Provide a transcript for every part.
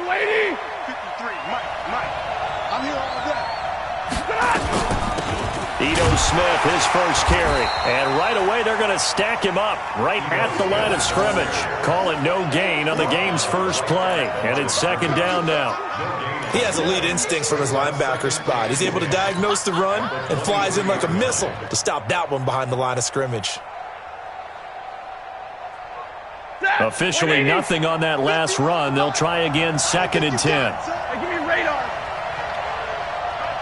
Lady! 53, Mike. I'm here all day. Ito Smith, his first carry. And right away, they're going to stack him up right at the line of scrimmage. Call it no gain on the game's first play. And it's second down now. He has elite instincts from his linebacker spot. He's able to diagnose the run and flies in like a missile to stop that one behind the line of scrimmage. Officially nothing on that last run. They'll try again, 2nd and 10. Hey, give me radar.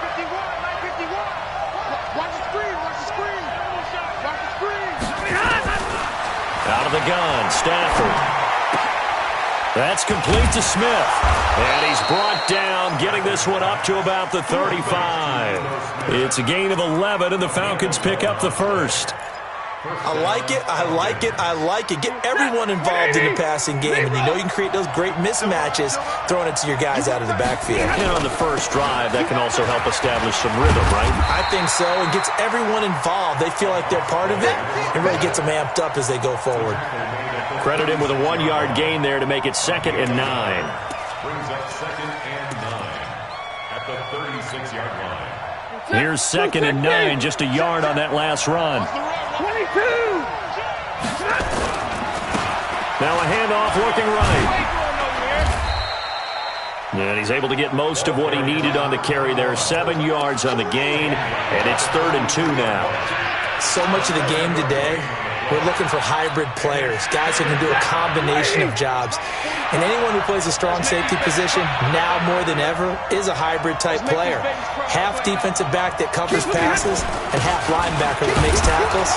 51, 951. Watch the screen. Out of the gun, Stafford. That's complete to Smith. And he's brought down, getting this one up to about the 35. It's a gain of 11, and the Falcons pick up the first. I like it. Get everyone involved in the passing game, and you know you can create those great mismatches throwing it to your guys out of the backfield. And on the first drive, that can also help establish some rhythm, right? I think so. It gets everyone involved. They feel like they're part of it. It really gets them amped up as they go forward. Credit him with a 1-yard gain there to make it 2nd and 9. Brings up 2nd and 9 at the 36-yard line. Here's 2nd and 9, just a yard on that last run. 22. Now a handoff looking right. And he's able to get most of what he needed on the carry there. 7 yards on the gain, and it's 3rd and 2 now. So much of the game today, we're looking for hybrid players, guys who can do a combination of jobs. And anyone who plays a strong safety position, now more than ever, is a hybrid-type player. Half defensive back that covers passes and half linebacker that makes tackles.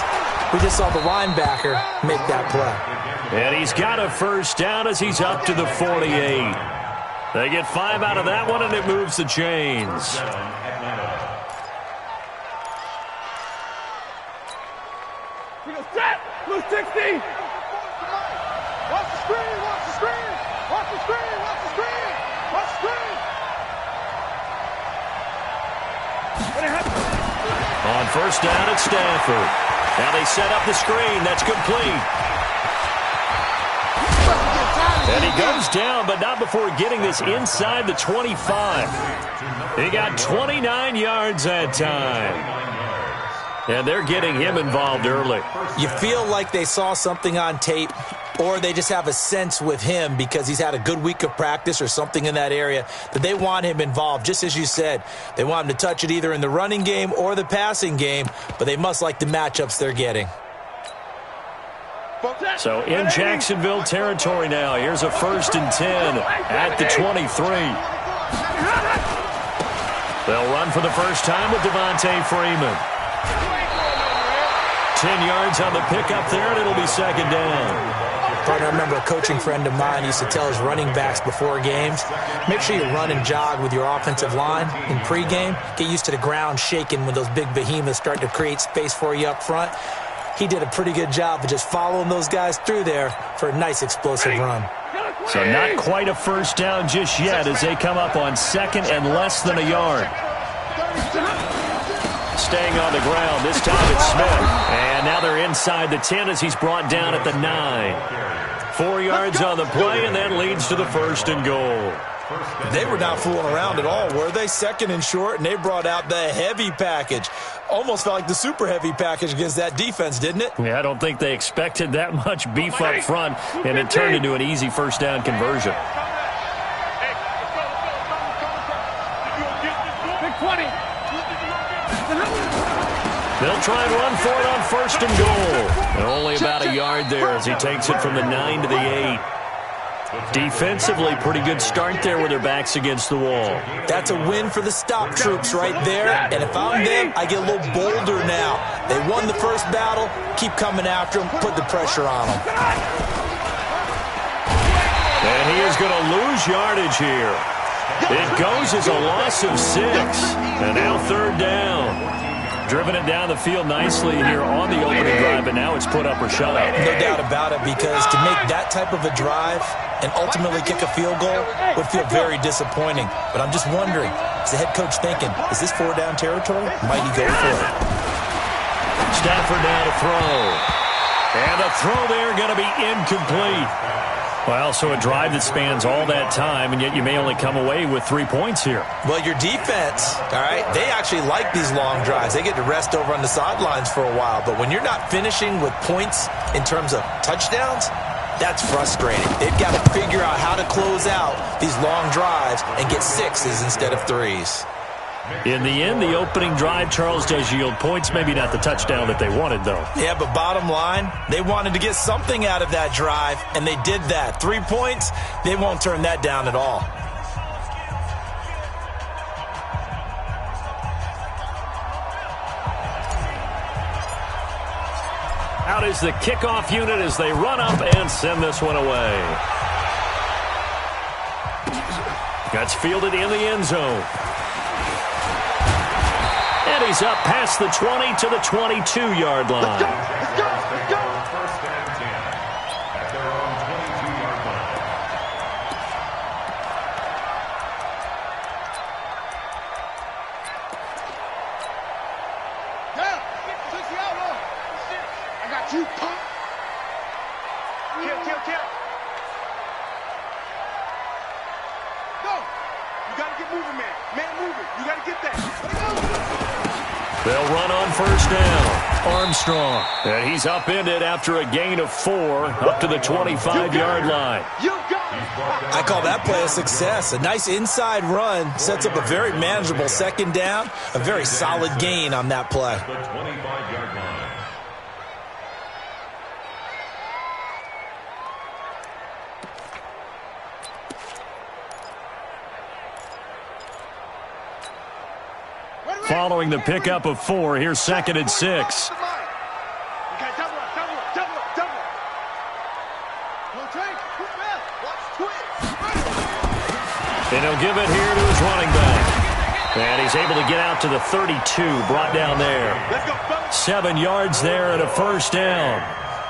We just saw the linebacker make that play. And he's got a first down as he's up to the 48. They get 5 out of that one, and it moves the chains. We go set. Blue 60. Watch the screen. On first down, it's Stafford. Now they set up the screen. That's complete. And he goes down, but not before getting this inside the 25. He got 29 yards that time. And they're getting him involved early. You feel like they saw something on tape, or they just have a sense with him because he's had a good week of practice or something in that area that they want him involved. Just as you said, they want him to touch it either in the running game or the passing game, but they must like the matchups they're getting. So in Jacksonville territory now. Here's a 1st and 10 at the 23. They'll run for the first time with Devontae Freeman. 10 yards on the pickup there, and it'll be 2nd down. Partner, I remember a coaching friend of mine used to tell his running backs before games, make sure you run and jog with your offensive line in pregame. Get used to the ground shaking when those big behemoths start to create space for you up front. He did a pretty good job of just following those guys through there for a nice explosive run. So not quite a first down just yet as they come up on 2nd and less than a yard. Staying on the ground, this time it's Smith. And now they're inside the 10 as he's brought down at the 9. 4 yards on the play, and that leads to the 1st and goal. They were not fooling around at all, were they? 2nd and short, and they brought out the heavy package. Almost felt like the super heavy package against that defense, didn't it? Yeah, I don't think they expected that much beef up front, and it turned into an easy first down conversion. Big 20. They'll try and run for it on 1st and goal. And only about a yard there as he takes it from the 9 to the 8. Defensively, pretty good start there with their backs against the wall. That's a win for the stop troops right there. And if I'm them, I get a little bolder now. They won the first battle. Keep coming after them. Put the pressure on them. And he is going to lose yardage here. It goes as a loss of 6. And now 3rd down. Driven it down the field nicely here on the opening drive, and now it's put up or shut up. No doubt about it, because to make that type of a drive and ultimately kick a field goal would feel very disappointing. But I'm just wondering, is the head coach thinking, is this 4-down territory? Might he go for it? Stafford now to throw. And the throw there going to be incomplete. Well, so a drive that spans all that time, and yet you may only come away with 3 points here. Well, your defense, all right, they actually like these long drives. They get to rest over on the sidelines for a while. But when you're not finishing with points in terms of touchdowns, that's frustrating. They've got to figure out how to close out these long drives and get 6s instead of 3s. In the end, the opening drive, Charles, does yield points. Maybe not the touchdown that they wanted, though. Yeah, but bottom line, they wanted to get something out of that drive, and they did that. 3 points, they won't turn that down at all. Out is the kickoff unit as they run up and send this one away. That's fielded in the end zone. And he's up past the 20 to the 22-yard line. Let's go. Let's go. First and 10 at their own 22-yard line. Down. Switch the outlaw. I got you, punk. Kill. Go. You got to get moving, man. Man moving. You got to get that. Let go. They'll run on first down. Armstrong. And he's upended after a gain of 4 up to the 25-yard line. You got it. I call that play a success. A nice inside run sets up a very manageable second down, a very solid gain on that play. The 25-yard line. Following the pickup of 4, here's 2nd and 6. Okay, double up. Don't take. Watch twitch. And he'll give it here to his running back. And he's able to get out to the 32, brought down there. Let's go, fellas. 7 yards there and a first down.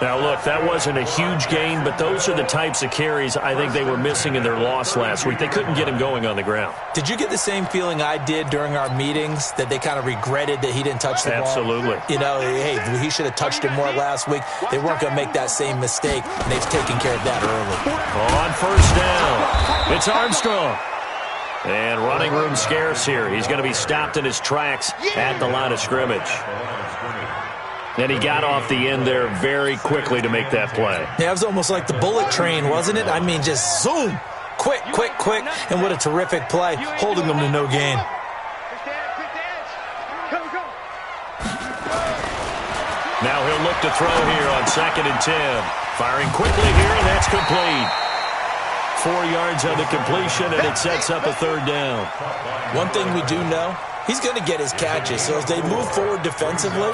Now, look, that wasn't a huge gain, but those are the types of carries I think they were missing in their loss last week. They couldn't get him going on the ground. Did you get the same feeling I did during our meetings, that they kind of regretted that he didn't touch the ball? Absolutely. You know, hey, he should have touched it more last week. They weren't going to make that same mistake, and they've taken care of that early. On first down, it's Armstrong. And running room scarce here. He's going to be stopped in his tracks at the line of scrimmage. And he got off the end there very quickly to make that play. Yeah, it was almost like the bullet train, wasn't it? I mean, just zoom. Quick. And what a terrific play, holding them to no gain. Now he'll look to throw here on 2nd and 10. Firing quickly here, and that's complete. 4 yards on the completion, and it sets up a third down. One thing we do know, he's going to get his catches. So as they move forward defensively,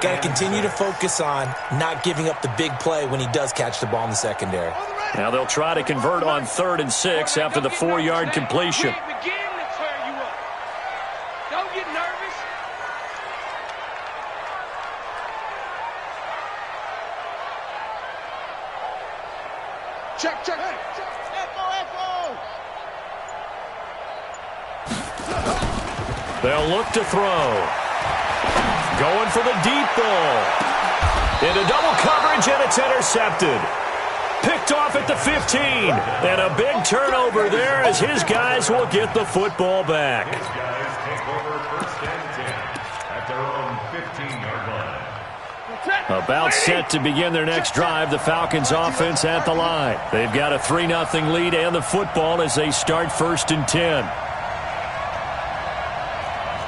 got to continue to focus on not giving up the big play when he does catch the ball in the secondary. Now they'll try to convert on 3rd and 6 after the 4-yard completion. Don't get nervous. Check. They'll look to throw. Going for the deep ball. Into double coverage, and it's intercepted. Picked off at the 15. And a big turnover there as his guys will get the football back. His guys take over first and 10 at their own 15-yard line. About set to begin their next drive, the Falcons offense at the line. They've got a 3-0 lead and the football as they start 1st and 10.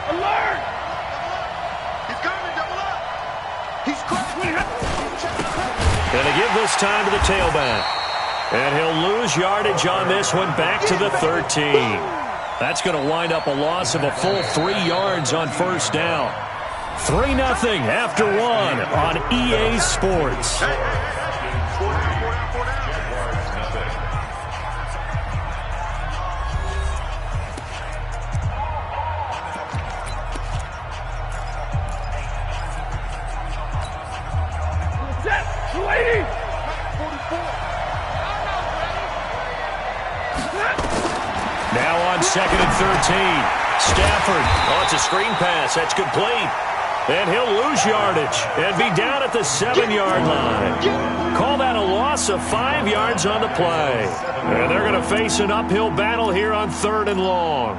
Alert! He's coming, double up. He's caught. Going to give this time to the tailback. And he'll lose yardage on this one back to the 13. That's going to wind up a loss of a full 3 yards on first down. 3-0 after 1 on EA Sports. Now on 2nd and 13. Stafford. Oh, it's a screen pass. That's complete. And he'll lose yardage and be down at the 7-yard line. Call that a loss of 5 yards on the play. And they're going to face an uphill battle here on 3rd and long.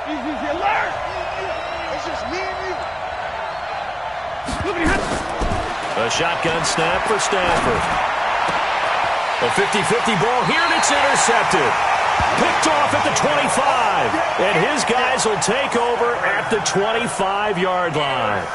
Easy alert! It's just me and you. A shotgun snap for Stafford. A 50-50 ball here, and it's intercepted. Picked off at the 25. And his guys will take over at the 25-yard line.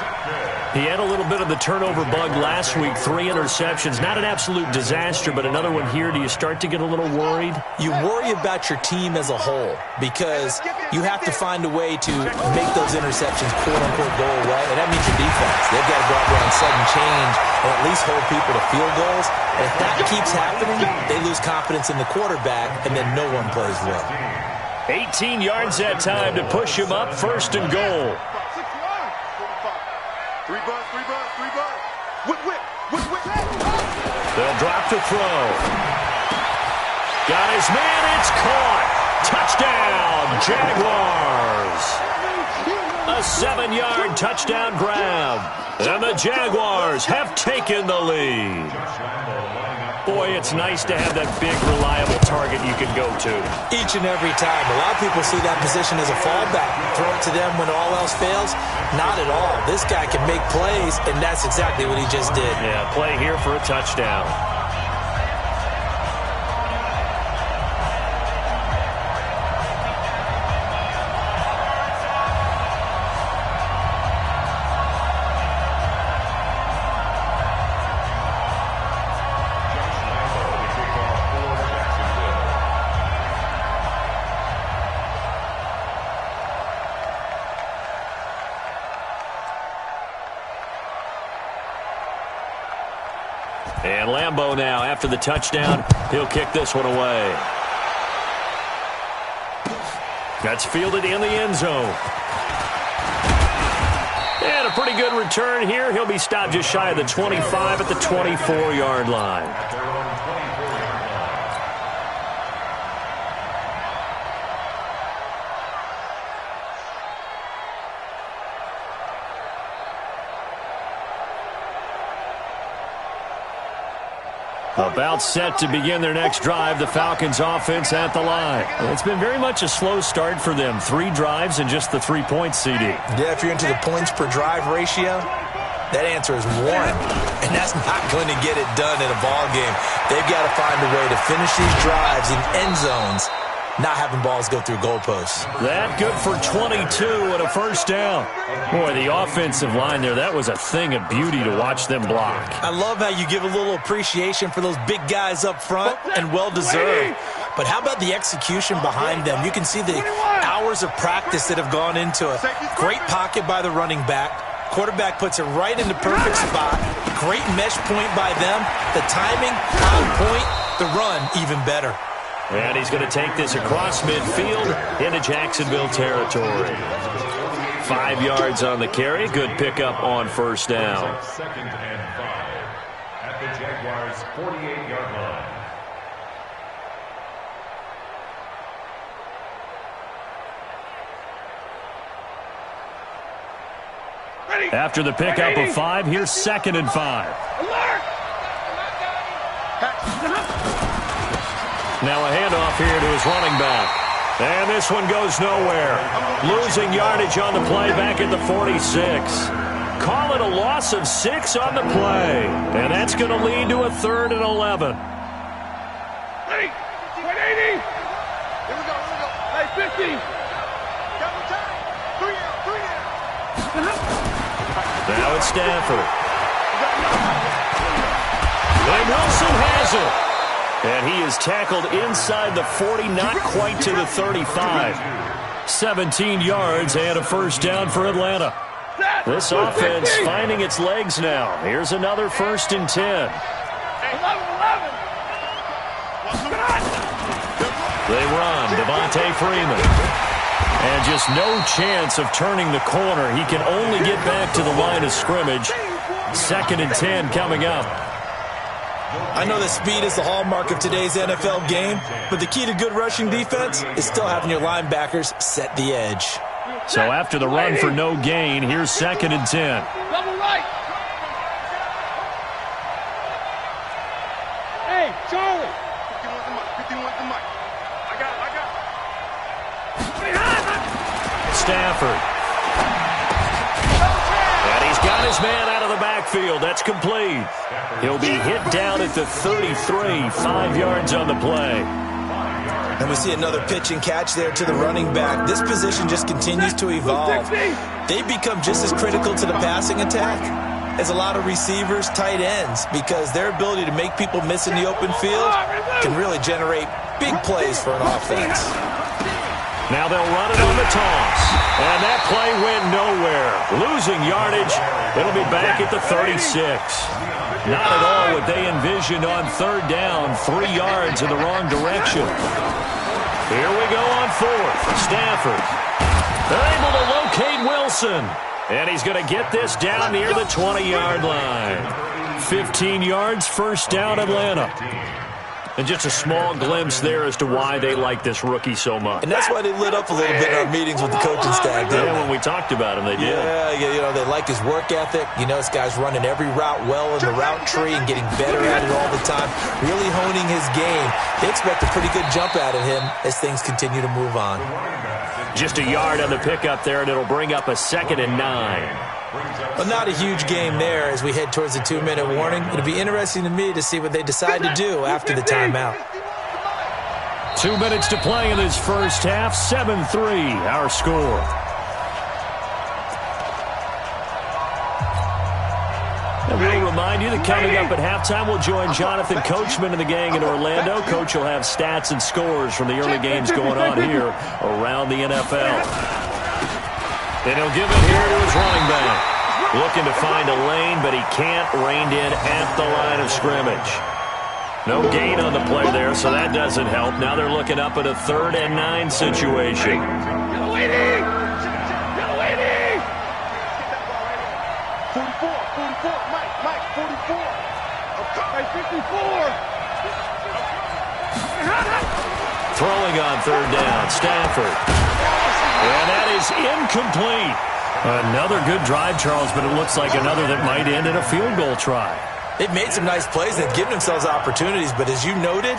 He had a little bit of the turnover bug last week, 3 interceptions. Not an absolute disaster, but another one here. Do you start to get a little worried? You worry about your team as a whole because you have to find a way to make those interceptions, quote-unquote, go away, and that means your defense. They've got to go out there and sudden change and at least hold people to field goals. And if that keeps happening, they lose confidence in the quarterback, and then no one plays well. 18 yards that time to push him up, 1st and goal. 3 buzz. Whip. They'll drop to throw. Got his man, it's caught. Touchdown, Jaguars. A 7-yard touchdown grab. And the Jaguars have taken the lead. Boy, it's nice to have that big, reliable target you can go to. Each and every time. A lot of people see that position as a fallback. Throw it to them when all else fails. Not at all. This guy can make plays, and that's exactly what he just did. Yeah, play here for a touchdown. And Lambeau now, after the touchdown, he'll kick this one away. That's fielded in the end zone. And a pretty good return here. He'll be stopped just shy of the 25 at the 24-yard line. About set to begin their next drive, the Falcons offense at the line. It's been very much a slow start for them. 3 drives and just the 3 points, CD. Yeah, if you're into the points per drive ratio, that answer is 1. And that's not going to get it done in a ball game. They've got to find a way to finish these drives in end zones, not having balls go through goalposts. That good for 22 and a 1st down. Boy, the offensive line there, that was a thing of beauty to watch them block. I love how you give a little appreciation for those big guys up front, and well-deserved. But how about the execution behind them? You can see the hours of practice that have gone into it. Great pocket by the running back. Quarterback puts it right in the perfect spot. Great mesh point by them. The timing, on point. The run, even better. And he's going to take this across midfield into Jacksonville territory. 5 yards on the carry. Good pickup on 1st down. 2nd and 5 at the Jaguars' 48-yard line. After the pickup of 5, here's 2nd and 5. Now a handoff here to his running back. And this one goes nowhere. Losing yardage on the play back at the 46. Call it a loss of 6 on the play. And that's going to lead to a 3rd and 11. Ready? 180. Here we go. Hey, 50. Double time. 3 out. Now it's Stafford. And Wilson has it. And he is tackled inside the 40, not quite to the 35. 17 yards and a 1st down for Atlanta. This offense finding its legs now. Here's another 1st and 10. 11. They run, Devontae Freeman. And just no chance of turning the corner. He can only get back to the line of scrimmage. 2nd and 10 coming up. I know that speed is the hallmark of today's NFL game, but the key to good rushing defense is still having your linebackers set the edge. So after the run for no gain, here's 2nd and 10. Double right. Hey, Charlie. 51 to Mike. I got it. Stafford. And he's got his man out of the backfield. That's complete. He'll be hit down at the 33, 5 yards on the play. And we see another pitch and catch there to the running back. This position just continues to evolve. They become just as critical to the passing attack as a lot of receivers, tight ends, because their ability to make people miss in the open field can really generate big plays for an offense. Now they'll run it on the toss. And that play went nowhere. Losing yardage. It'll be back at the 36. Not at all what they envisioned on 3rd down. 3 yards in the wrong direction. Here we go on 4th. Stafford. They're able to locate Wilson. And he's going to get this down near the 20-yard line. 15 yards, 1st down, Atlanta. And just a small glimpse there as to why they like this rookie so much. And that's why they lit up a little bit in our meetings with the coaching staff. Yeah, when we talked about him, they did. Yeah, you know, they like his work ethic. You know, this guy's running every route well in the route tree and getting better at it all the time, really honing his game. They expect a pretty good jump out of him as things continue to move on. Just a yard on the pickup there, and it'll bring up a 2nd and 9. Well, not a huge game there as we head towards the 2-minute warning. It'll be interesting to me to see what they decide to do after the timeout. 2 minutes to play in this first half. 7-3, our score. And we'll remind you that coming up at halftime, we'll join Jonathan Coachman and the gang in Orlando. Coach will have stats and scores from the early games going on here around the NFL. And he'll give it here to his running back. Looking to find a lane, but he can't. Reined in at the line of scrimmage. No gain on the play there, so that doesn't help. Now they're looking up at a 3rd and 9 situation. Get away, D! Get away, D! 44, Mike, 44. Okay, 54. Throwing on 3rd down, Stafford. And that is incomplete. Another good drive, Charles, but it looks like another that might end in a field goal try. They've made some nice plays. They've given themselves opportunities, but as you noted,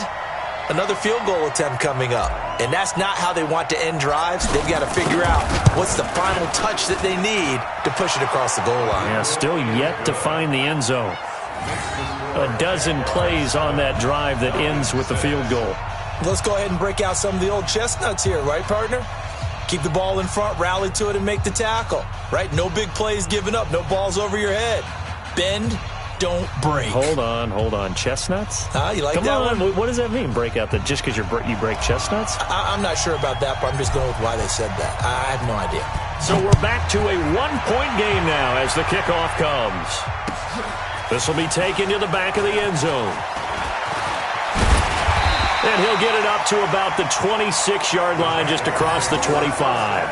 another field goal attempt coming up. And that's not how they want to end drives. They've got to figure out what's the final touch that they need to push it across the goal line. Yeah, still yet to find the end zone. A dozen plays on that drive that ends with the field goal. Let's go ahead and break out some of the old chestnuts here, right, partner? Keep the ball in front, rally to it, and make the tackle, right? No big plays given up, no balls over your head. Bend, don't break. Hold on. Chestnuts? You like Come that on. one? What does that mean, break out? That just because you break chestnuts? I'm not sure about that, but I'm just going with why they said that. I have no idea. So we're back to a 1-point game now as the kickoff comes. This will be taken to the back of the end zone. And he'll get it up to about the 26-yard line, just across the 25.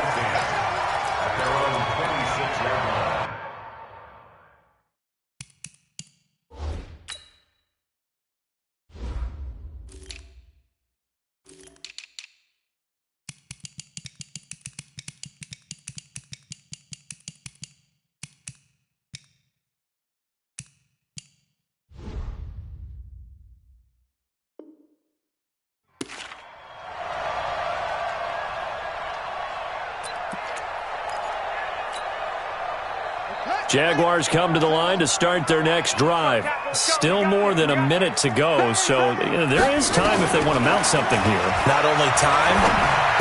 Jaguars come to the line to start their next drive. Still more than a minute to go, so there is time if they want to mount something here. Not only time,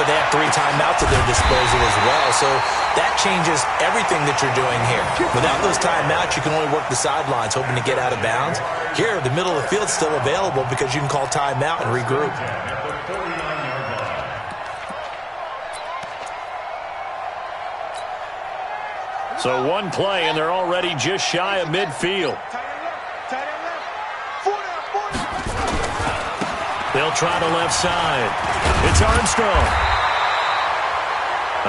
but they have 3 timeouts at their disposal as well, so that changes everything that you're doing here. Without those timeouts, you can only work the sidelines, hoping to get out of bounds. Here, the middle of the field's still available because you can call timeout and regroup. So one play, and they're already just shy of midfield. They'll try the left side. It's Armstrong.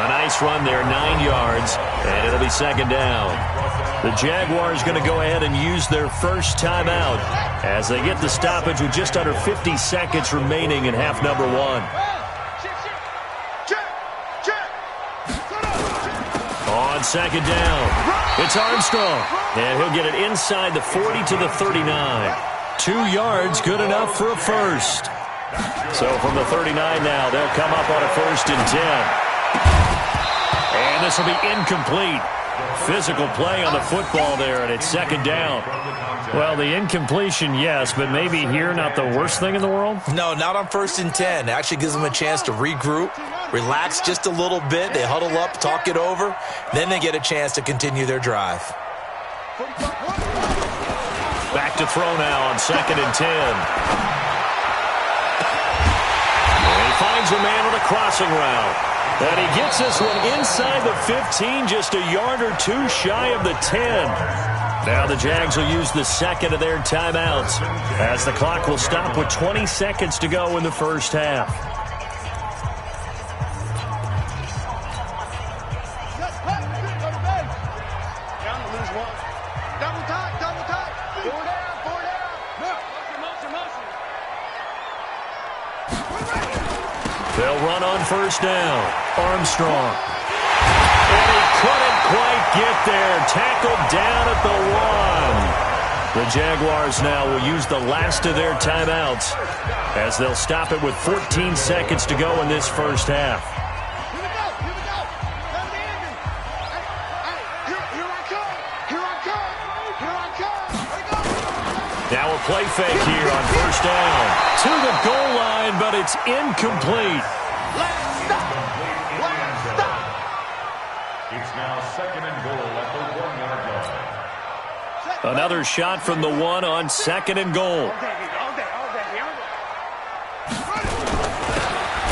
A nice run there, 9 yards, and it'll be 2nd down. The Jaguars going to go ahead and use their first timeout. as they get the stoppage with just under 50 seconds remaining in half number one. On second down, it's Armstrong, and he'll get it inside the 40 to the 39. 2 yards, good enough for a first. So from the 39 now, they'll come up on a 1st and 10. And this will be incomplete. Physical play on the football there, and it's second down. Well, the incompletion, yes, but maybe here not the worst thing in the world? No, not on 1st and 10. It actually gives them a chance to regroup, relax just a little bit. They huddle up, talk it over. Then they get a chance to continue their drive. Back to throw now on 2nd and 10. And he finds a man on a crossing route. And he gets this one inside the 15, just a yard or 2 shy of the 10. Now the Jags will use the second of their timeouts as the clock will stop with 20 seconds to go in the first half. They'll run on 1st down. Armstrong. And he couldn't quite get there. Tackled down at the 1. The Jaguars now will use the last of their timeouts as they'll stop it with 14 seconds to go in this first half. Now a play fake here on 1st down. To the goal line, but it's incomplete. It's now 2nd and goal at the 1-yard line. Another shot from the 1 on 2nd and goal.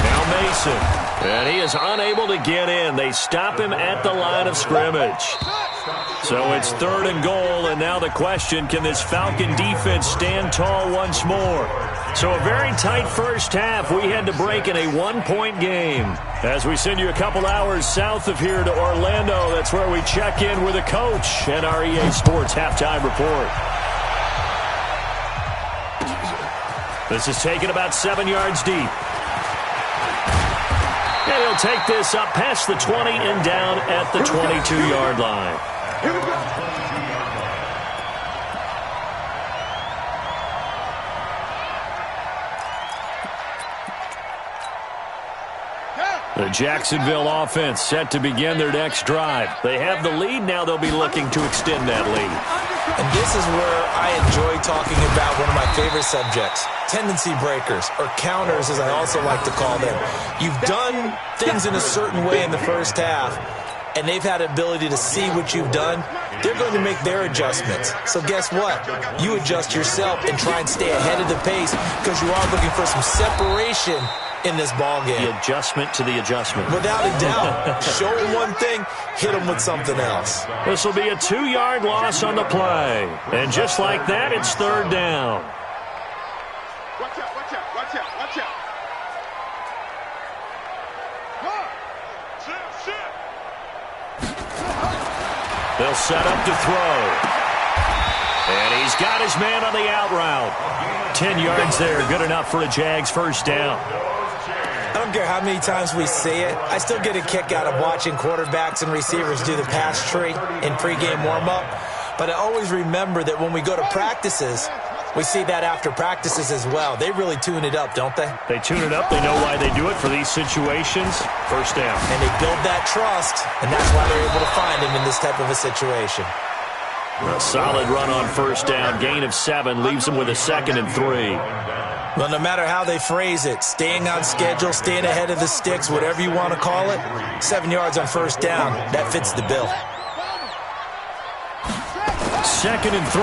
Now Mason. And he is unable to get in. They stop him at the line of scrimmage. So it's 3rd and goal, and now the question, can this Falcon defense stand tall once more? So a very tight first half. We had to break in a 1-point game. As we send you a couple hours south of here to Orlando, that's where we check in with a coach and our EA Sports halftime report. This is taken about 7 yards deep. And he'll take this up past the 20 and down at the 22-yard line. Here we go. The Jacksonville offense set to begin their next drive. They have the lead. Now they'll be looking to extend that lead. And this is where I enjoy talking about one of my favorite subjects, tendency breakers, or counters as I also like to call them. You've done things in a certain way in the first half, and they've had the ability to see what you've done. They're going to make their adjustments. So guess what? You adjust yourself and try and stay ahead of the pace because you are looking for some separation in this ball game. The adjustment to the adjustment. Without a doubt. Show them one thing, hit them with something else. This will be a 2-yard loss on the play. And just like that, it's 3rd down. Watch out, watch out, watch out, watch out. They'll set up to throw. And he's got his man on the out route. 10 yards there, good enough for a Jags first down. I don't care how many times we see it. I still get a kick out of watching quarterbacks and receivers do the pass tree in pregame warm-up. But I always remember that when we go to practices, we see that after practices as well. They really tune it up, don't they? They tune it up. They know why they do it for these situations. First down. And they build that trust, and that's why they're able to find him in this type of a situation. A solid run on first down. Gain of 7 leaves him with a 2nd and 3. Well, no matter how they phrase it, staying on schedule, staying ahead of the sticks, whatever you want to call it, 7 yards on first down, that fits the bill. 2nd and 3.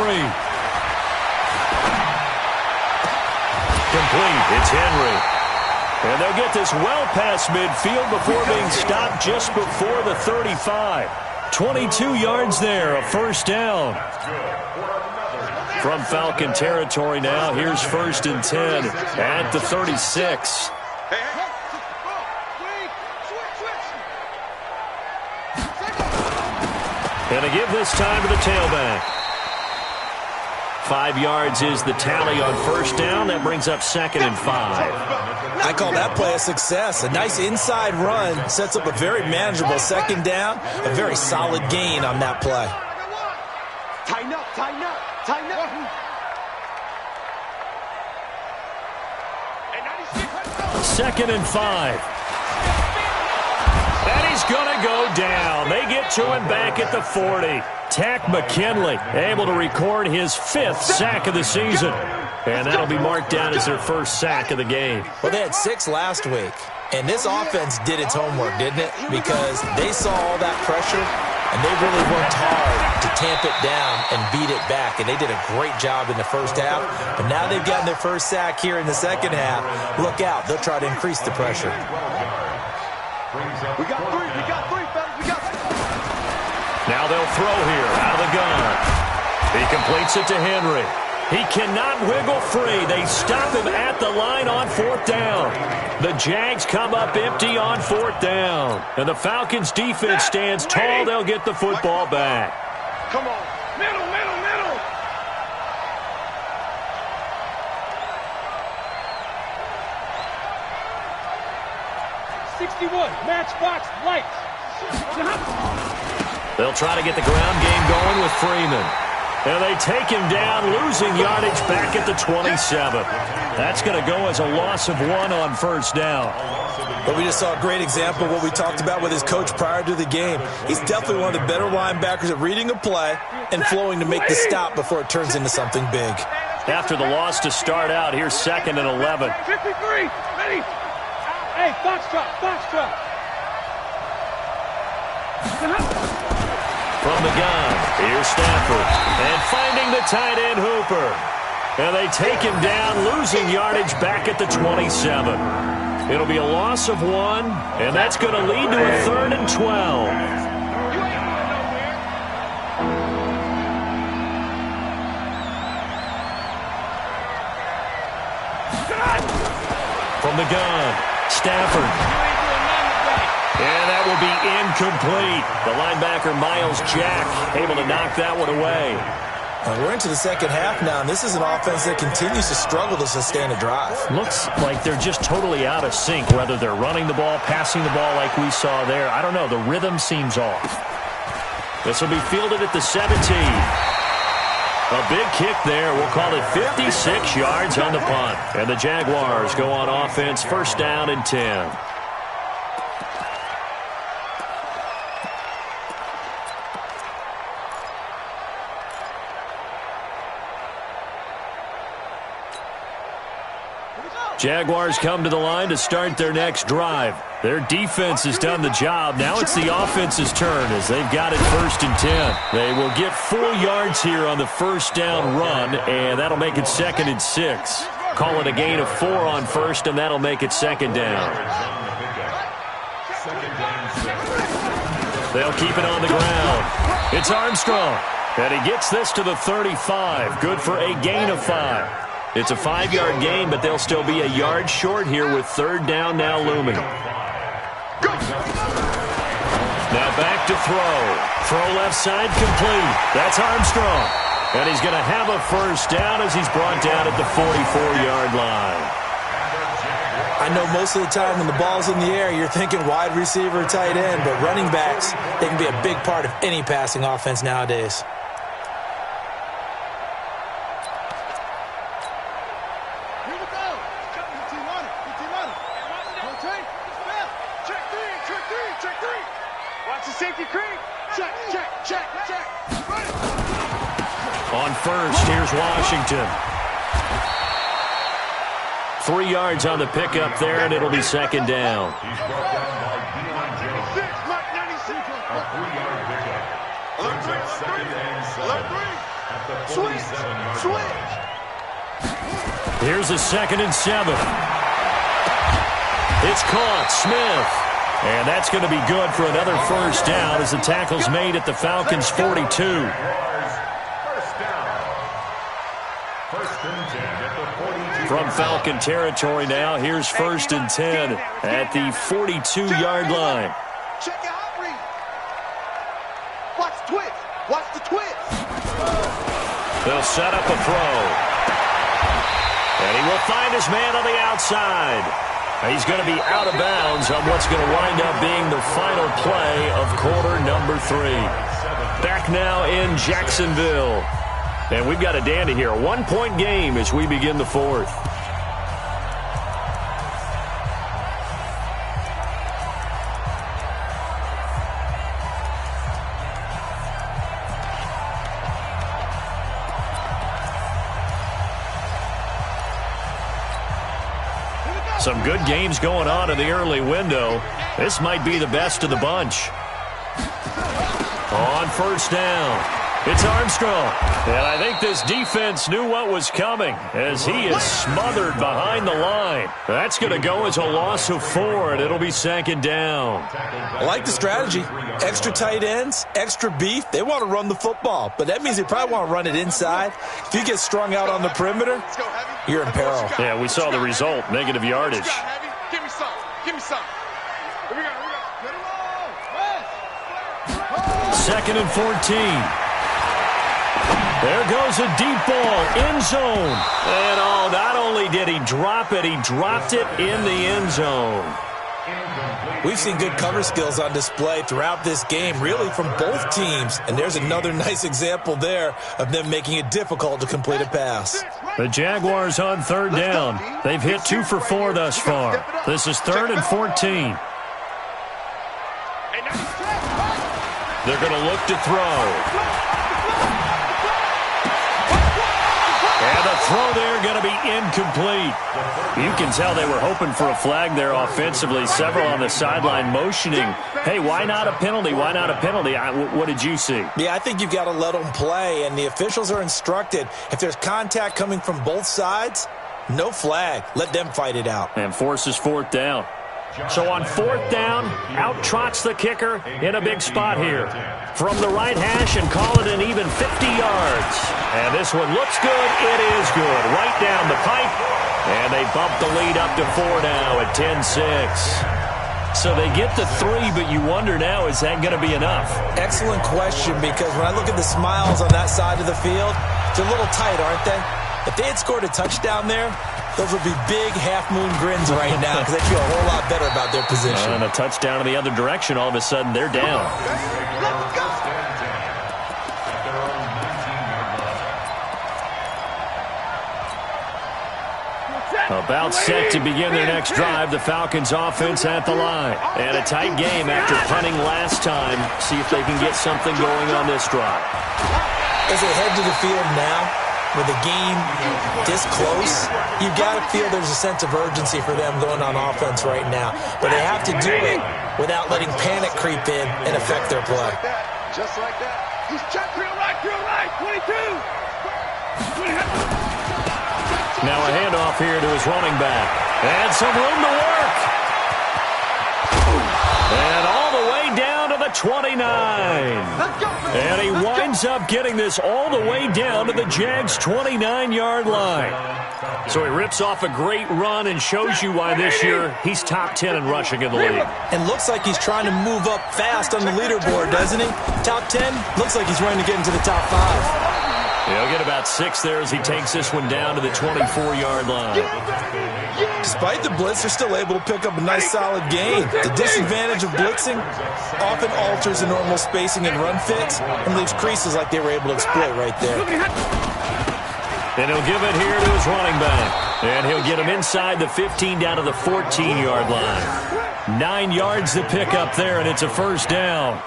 Complete. It's Henry. And they'll get this well past midfield before being stopped just before the 35. 22 yards there, a first down. From Falcon territory now, here's 1st and 10 at the 36. And they give this time to the tailback. 5 yards is the tally on first down. That brings up 2nd and 5. I call that play a success. A nice inside run sets up a very manageable 2nd down. A very solid gain on that play. Tighten up, tighten up, tighten up. 2nd and 5. And he's going to go down. They get to him back at the 40. Tack McKinley able to record his 5th sack of the season. And that'll be marked down as their first sack of the game. Well, they had 6 last week. And this offense did its homework, didn't it? Because they saw all that pressure, and they really worked hard to tamp it down and beat it back. And they did a great job in the first half. But now they've gotten their first sack here in the second half. Look out. They'll try to increase the pressure. We got 3, fellas, we got 3. Now they'll throw here out of the gun. He completes it to Henry. He cannot wiggle free. They stop him at the line on 4th down. The Jags come up empty on 4th down. And the Falcons defense stands tall. They'll get the football back. Come on. Middle, middle, middle. Matchbox lights. They'll try to get the ground game going with Freeman. And they take him down, losing yardage back at the 27. That's going to go as a loss of 1 on first down. But we just saw a great example of what we talked about with his coach prior to the game. He's definitely one of the better linebackers at reading a play and flowing to make the stop before it turns into something big. After the loss to start out, here's 2nd and 11. 53, ready. Hey, foxtrot, foxtrot. From the gun, here's Stafford. And finding the tight end Hooper. And they take him down, losing yardage back at the 27. It'll be a loss of 1, and that's going to lead to a 3rd and 12. From the gun, Stafford. And that will be incomplete. The linebacker, Miles Jack, able to knock that one away. We're into the second half now, and this is an offense that continues to struggle to sustain a drive. Looks like they're just totally out of sync, whether they're running the ball, passing the ball like we saw there. I don't know. The rhythm seems off. This will be fielded at the 17. A big kick there. We'll call it 56 yards on the punt. And the Jaguars go on offense, 1st down and 10. Jaguars come to the line to start their next drive. Their defense has done the job. Now it's the offense's turn as they've got it 1st and 10. They will get 4 yards here on the 1st down run, and that'll make it 2nd and 6. Call it a gain of 4 on 1st, and that'll make it 2nd down. They'll keep it on the ground. It's Armstrong, and he gets this to the 35. Good for a gain of 5. It's a 5-yard gain, but they'll still be a yard short here with 3rd down now looming. Now back to throw. Throw left side complete. That's Armstrong. And he's going to have a 1st down as he's brought down at the 44-yard line. I know most of the time when the ball's in the air, you're thinking wide receiver, tight end, but running backs, they can be a big part of any passing offense nowadays. On 1st, here's Washington. 3 yards on the pickup there, and it'll be 2nd down. He's brought down by B.I. Jones. A 3-yard pickup. Brings up 2nd and 7 at the 47-yard line. Here's a 2nd and 7. It's caught. Smith. And that's going to be good for another 1st down as the tackle's made at the Falcons' 42. From Falcon territory now, here's 1st and 10 at the 42-yard line. Check your hot read. Watch the twist. Watch the twist. They'll set up a throw. And he will find his man on the outside. He's going to be out of bounds on what's going to wind up being the final play of quarter number 3. Back now in Jacksonville. And we've got a dandy here. A 1-point game as we begin the 4th. Some good games going on in the early window. This might be the best of the bunch. On first down, it's Armstrong. And I think this defense knew what was coming as he is smothered behind the line. That's going to go as a loss of 4, and it'll be 2nd down. I like the strategy. Extra tight ends, extra beef. They want to run the football, but that means they probably want to run it inside. If you get strung out on the perimeter, you're in peril. Yeah, we saw the result, negative yardage. Give me some. Give me some. Here we go. Second and 14. There goes a deep ball, end zone. And not only did he drop it, he dropped it in the end zone. We've seen good cover skills on display throughout this game, really from both teams. And there's another nice example there of them making it difficult to complete a pass. The Jaguars on 3rd down. They've hit 2 for 4 thus far. This is 3rd and 14. They're going to look to throw. And the throw there going to be incomplete. You can tell they were hoping for a flag there offensively. Several on the sideline motioning, hey, why not a penalty? Why not a penalty? What did you see? Yeah, I think you've got to let them play, and the officials are instructed. If there's contact coming from both sides, no flag. Let them fight it out. And forces 4th down. So on 4th down, out trots the kicker in a big spot here. From the right hash and call it an even 50 yards. And this one looks good. It is good. Right down the pipe. And they bump the lead up to 4 now at 10-6. So they get to 3, but you wonder now, is that going to be enough? Excellent question, because when I look at the smiles on that side of the field, they're a little tight, aren't they? If they had scored a touchdown there, those would be big half-moon grins right now because they feel a whole lot better about their position. And a touchdown in the other direction, all of a sudden they're down. About set to begin their next drive, the Falcons offense at the line. And a tight game after punting last time. See if they can get something going on this drive. As they head to the field now, with the game this close, you've got to feel there's a sense of urgency for them going on offense right now. But they have to do it without letting panic creep in and affect their play. Just like that. He's checked real right, 22. Now a handoff here to his running back. And some room to work. And all the way down to the 29. And he winds up getting this all the way down to the Jags' 29-yard line. So he rips off a great run and shows you why this year he's top 10 in rushing in the league. And looks like he's trying to move up fast on the leaderboard, doesn't he? Top 10, looks like he's running to get into the top 5. He'll get about 6 there as he takes this one down to the 24-yard line. Despite the blitz, they're still able to pick up a nice solid gain. The disadvantage of blitzing often alters the normal spacing and run fits and leaves creases like they were able to exploit right there. And he'll give it here to his running back. And he'll get him inside the 15 down to the 14-yard line. 9 yards to pick up there, and it's a first down.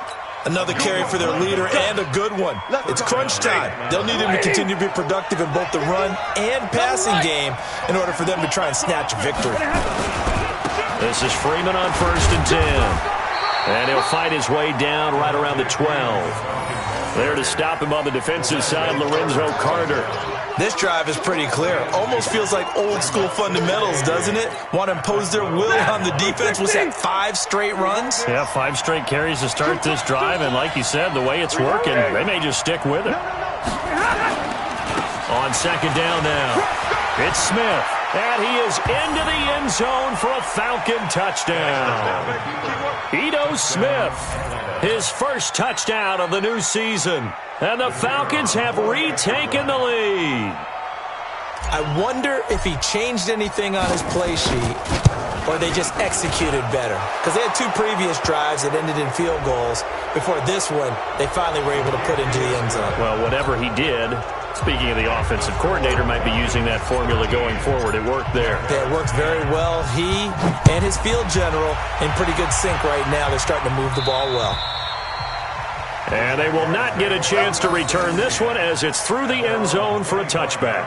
Another carry for their leader, and a good one. It's crunch time. They'll need him to continue to be productive in both the run and passing game in order for them to try and snatch a victory. This is Freeman on 1st and 10. And he'll fight his way down right around the 12. There to stop him on the defensive side, Lorenzo Carter. This drive is pretty clear. Almost feels like old-school fundamentals, doesn't it? Want to impose their will on the defense. Was that 5 straight runs? Yeah, 5 straight carries to start this drive. And like you said, the way it's working, they may just stick with it. On 2nd down now, it's Smith. And he is into the end end zone for a Falcon touchdown. Ito Smith, his first touchdown of the new season. And the Falcons have retaken the lead. I wonder if he changed anything on his play sheet or they just executed better. Because they had 2 previous drives that ended in field goals. Before this one, they finally were able to put into the end zone. Well, whatever he did, speaking of the offensive coordinator, might be using that formula going forward. It worked there. Yeah, it worked very well. He and his field general in pretty good sync right now. They're starting to move the ball well. And they will not get a chance to return this one as it's through the end zone for a touchback.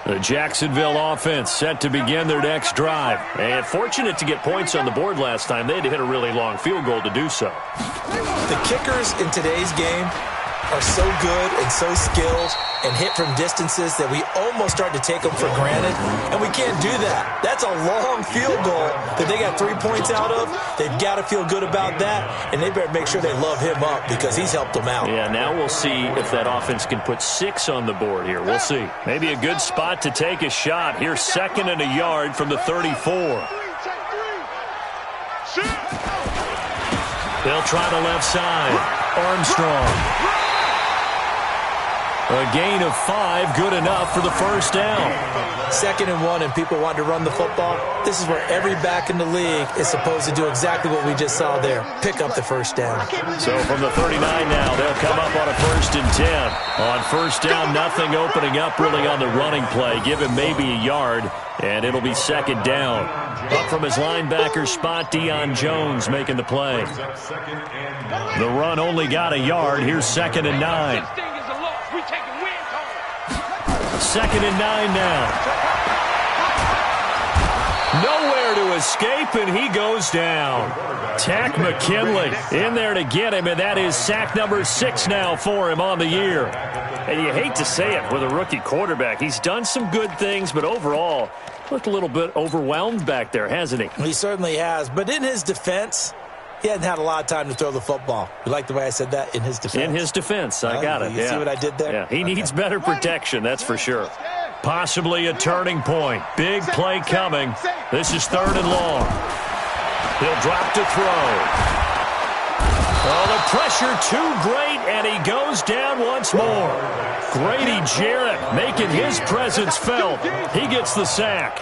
The Jacksonville offense set to begin their next drive. And fortunate to get points on the board last time. They had to hit a really long field goal to do so. The kickers in today's game are so good and so skilled and hit from distances that we almost start to take them for granted, and we can't do that. That's a long field goal that they got 3 points out of. They've got to feel good about that, and they better make sure they love him up because he's helped them out. Yeah, now we'll see if that offense can put 6 on the board here. We'll see. Maybe a good spot to take a shot. Here's 2nd and a yard from the 34. They'll try the left side. Armstrong. A gain of 5, good enough for the first down. 2nd and 1, and people want to run the football. This is where every back in the league is supposed to do exactly what we just saw there. Pick up the first down. So from the 39 now, they'll come up on a 1st and 10. On first down, nothing opening up really on the running play. Give him maybe a yard, and it'll be 2nd down. Up from his linebacker spot, Deion Jones making the play. The run only got a yard. Here's 2nd and 9. 2nd and 9 now. Nowhere to escape, and he goes down. Tack McKinley in there to get him, and that is sack number 6 now for him on the year. And you hate to say it with a rookie quarterback. He's done some good things, but overall, looked a little bit overwhelmed back there, hasn't he? He certainly has, but in his defense, he hadn't had a lot of time to throw the football. You like the way I said that? In his defense. In his defense. I got it. You see what I did there? Yeah, he needs better protection, that's for sure. Possibly a turning point. Big play coming. This is 3rd and long. He'll drop to throw. Oh, the pressure too great, and he goes down once more. Grady Jarrett making his presence felt. He gets the sack.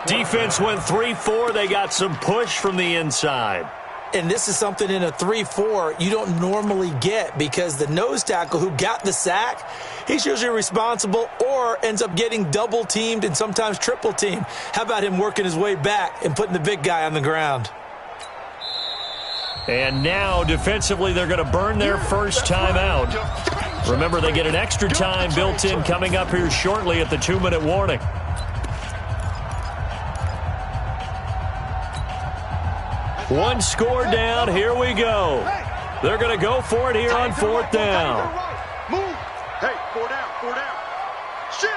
Defense went 3-4. They got some push from the inside. And this is something in a 3-4 you don't normally get because the nose tackle who got the sack, he's usually responsible or ends up getting double-teamed and sometimes triple-teamed. How about him working his way back and putting the big guy on the ground? And now, defensively, they're going to burn their first time out. Remember, they get an extra time built in coming up here shortly at the 2-minute warning. One score down. Here we go. They're going to go for it here on 4th down. Move. Hey, 4 down, 4 down. Shit.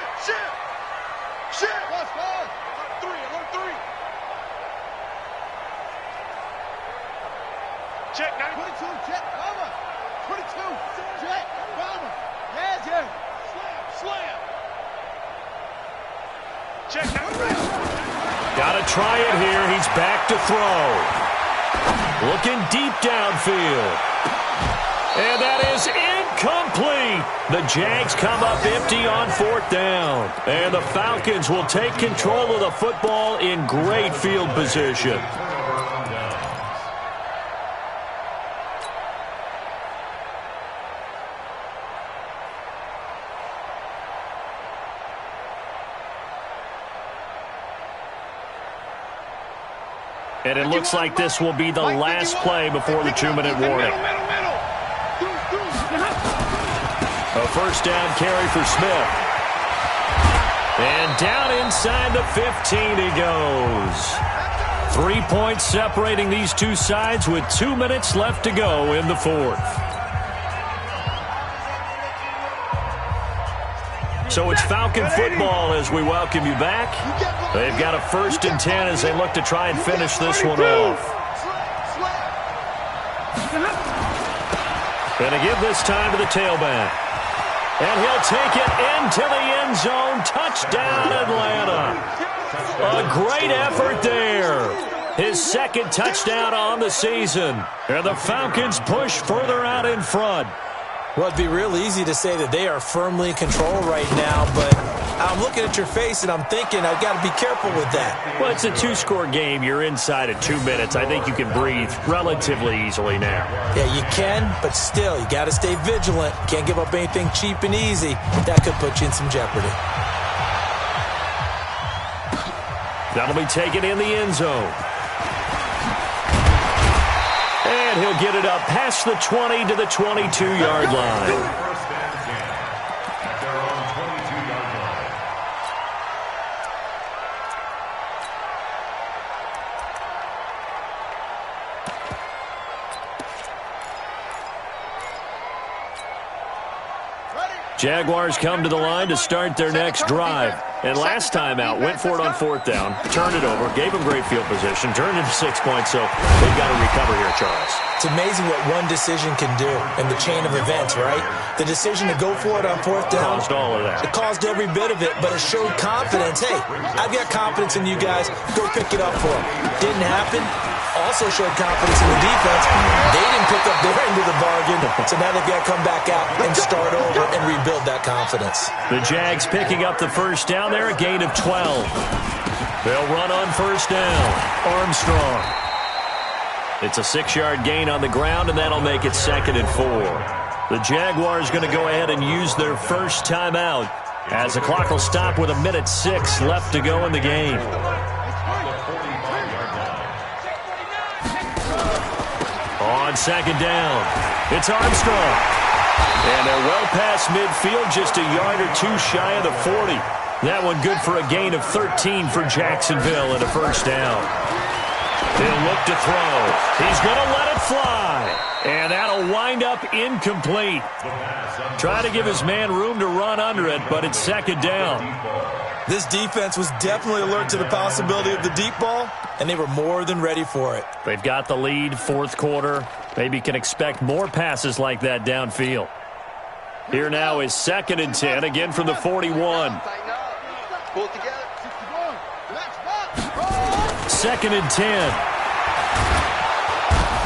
What's fine? Alert 3. Check 92. Check. Bomber. 22. Check. Bomber. Yeah, Jerry. Slam. Check 93. Got to try it here. He's back to throw. Looking deep downfield. And that is incomplete. The Jags come up empty on 4th down. And the Falcons will take control of the football in great field position. And it looks like this will be the last play before the 2-minute warning. A first down carry for Smith. And down inside the 15 he goes. 3 points separating these two sides with 2 minutes left to go in the 4th. So it's Falcon football as we welcome you back. They've got a 1st and 10 as they look to try and finish this one off. Going to give this time to the tailback. And he'll take it into the end zone. Touchdown, Atlanta. A great effort there. His 2nd touchdown on the season. And the Falcons push further out in front. Well, it'd be real easy to say that they are firmly in control right now, but I'm looking at your face and I'm thinking I've got to be careful with that. Well, it's a 2-score game. You're inside at 2 minutes. I think you can breathe relatively easily now. Yeah, you can, but still, you got to stay vigilant. Can't give up anything cheap and easy. That could put you in some jeopardy. That'll be taken in the end zone. And he'll get it up past the 20 to the 22-yard line. Jaguars come to the line to start their next drive. And last time out, went for it on 4th down, turned it over, gave them great field position, turned it to 6 points, so they've got to recover here, Charles. It's amazing what one decision can do in the chain of events, right? The decision to go for it on 4th down. Caused all of that. It caused every bit of it, but it showed confidence. Hey, I've got confidence in you guys. Go pick it up for them. Didn't happen. Also showed confidence in the defense. They didn't pick up their end of the bargain, so now they've got to come back out and start over and rebuild that confidence. The Jags picking up the 1st down there, a gain of 12. They'll run on 1st down. Armstrong. It's a 6-yard gain on the ground, and that'll make it 2nd and 4. The Jaguars going to go ahead and use their first timeout as the clock will stop with 1:06 left to go in the game. On 2nd down, it's Armstrong. And they're well past midfield, just a yard or 2 shy of the 40. That one good for a gain of 13 for Jacksonville and a 1st down. He'll look to throw. He's going to let it fly. And that'll wind up incomplete. Try to give his man room to run under it, but it's 2nd down. This defense was definitely alert to the possibility of the deep ball, and they were more than ready for it. They've got the lead, 4th quarter. Maybe can expect more passes like that downfield. Here now is 2nd and 10, again from the 41. 2nd and 10.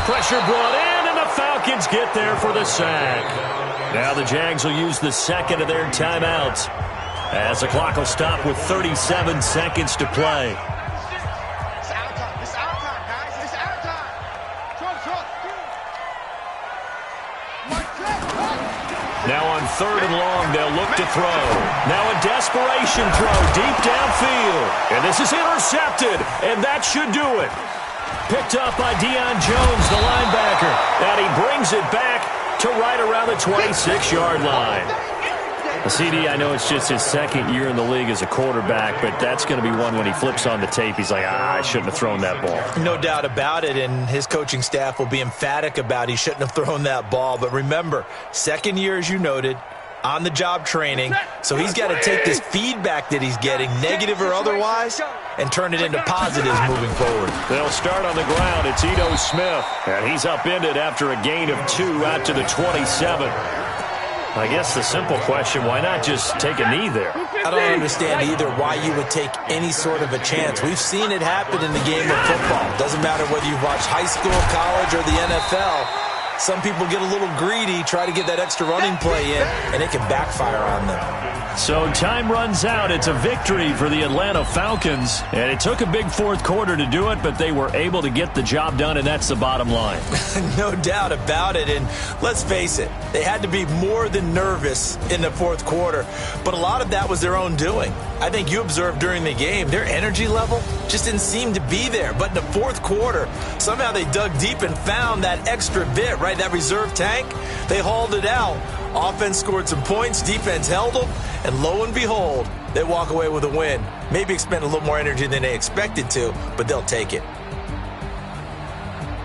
Pressure brought in, and the Falcons get there for the sack. Now the Jags will use the 2nd of their timeouts as the clock will stop with 37 seconds to play. Now on 3rd and long, they'll look to throw. Now a desperation throw deep downfield. And this is intercepted, and that should do it. Picked up by Deion Jones, the linebacker. And he brings it back to right around the 26-yard line. CD, I know it's just his 2nd year in the league as a quarterback, but that's going to be one when he flips on the tape. He's like, I shouldn't have thrown that ball. No doubt about it, and his coaching staff will be emphatic about he shouldn't have thrown that ball. But remember, 2nd year, as you noted, on-the-job training, so he's got to take this feedback that he's getting, negative or otherwise, and turn it into positives moving forward. They'll start on the ground. It's Ito Smith, and he's upended after a gain of 2 out to the 27. I guess the simple question, why not just take a knee there? I don't understand either why you would take any sort of a chance. We've seen it happen in the game of football. Doesn't matter whether you've watched high school, college, or the NFL. Some people get a little greedy, try to get that extra running play in, and it can backfire on them. So time runs out. It's a victory for the Atlanta Falcons. And it took a big 4th quarter to do it, but they were able to get the job done, and that's the bottom line. No doubt about it. And let's face it, they had to be more than nervous in the 4th quarter. But a lot of that was their own doing. I think you observed during the game, their energy level just didn't seem to be there. But in the 4th quarter, somehow they dug deep and found that extra bit, right? That reserve tank. They hauled it out. Offense scored some points, defense held them, and lo and behold, they walk away with a win. Maybe expend a little more energy than they expected to, but they'll take it.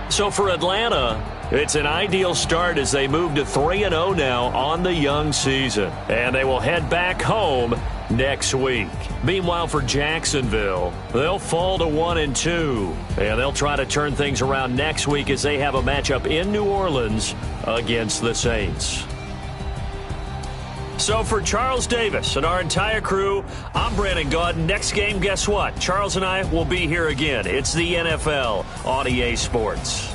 So for Atlanta, It's an ideal start as they move to 3-0 now on the young season. And they will head back home next week. Meanwhile, for Jacksonville, they'll fall to 1-2. And they'll try to turn things around next week as they have a matchup in New Orleans against the Saints. So for Charles Davis and our entire crew, I'm Brandon Gaudin. Next game, guess what? Charles and I will be here again. It's the NFL on EA Sports.